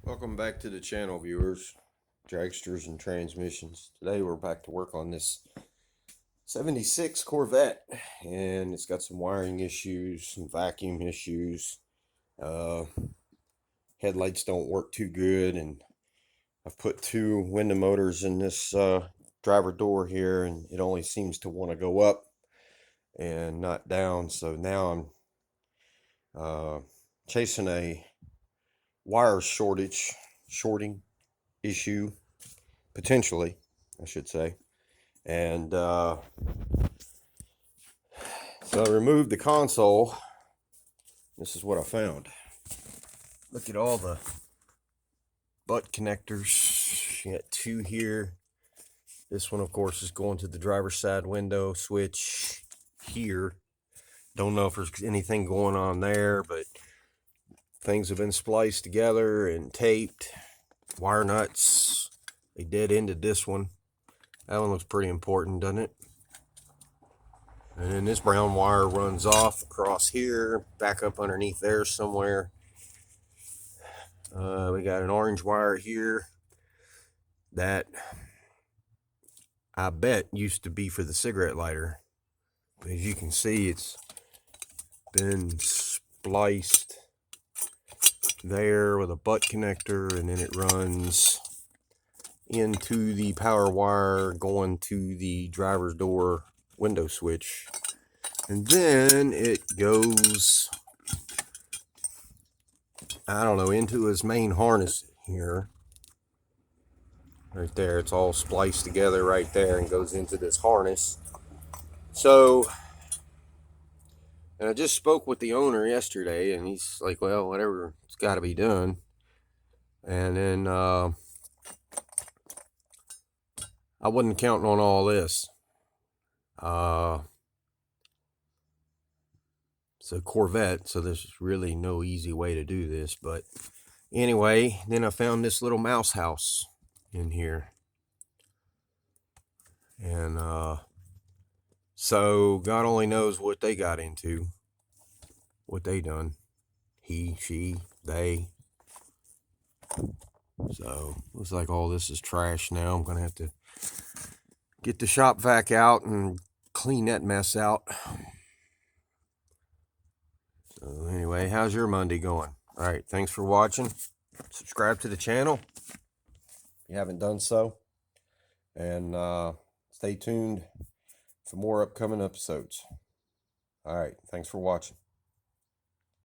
Welcome back to the channel, viewers, dragsters and transmissions. Today we're back to work on this 76 Corvette, and it's got some wiring issues, some vacuum issues. Headlights don't work too good, and I've put two window motors in this driver door here, and it only seems to want to go up and not down. So now I'm chasing a wire shorting issue, potentially, I should say. And so I removed the console. This is what I found. Look at all the butt connectors. You got two here. This one, of course, is going to the driver's side window switch here. Don't know if there's anything going on there, but things have been spliced together and taped. Wire nuts. They dead ended this one. That one looks pretty important, doesn't it? And then this brown wire runs off across here, back up underneath there somewhere. We got an orange wire here that I bet used to be for the cigarette lighter. But as you can see, it's been spliced there with a butt connector, and then it runs into the power wire going to the driver's door window switch, and then it goes, I don't know, into his main harness here. Right there, it's all spliced together right there and goes into this harness. So, and I just spoke with the owner yesterday, and he's like, well, whatever, it's got to be done. And then I wasn't counting on all this. It's a Corvette, so there's really no easy way to do this. But anyway, then I found this little mouse house in here. And so God only knows what they got into, what they done. He, she, they. So looks like all this is trash now. I'm gonna have to get the shop vac out and clean that mess out. So anyway, how's your Monday going? All right, thanks for watching. Subscribe to the channel if you haven't done so, and stay tuned for more upcoming episodes. All right, thanks for watching.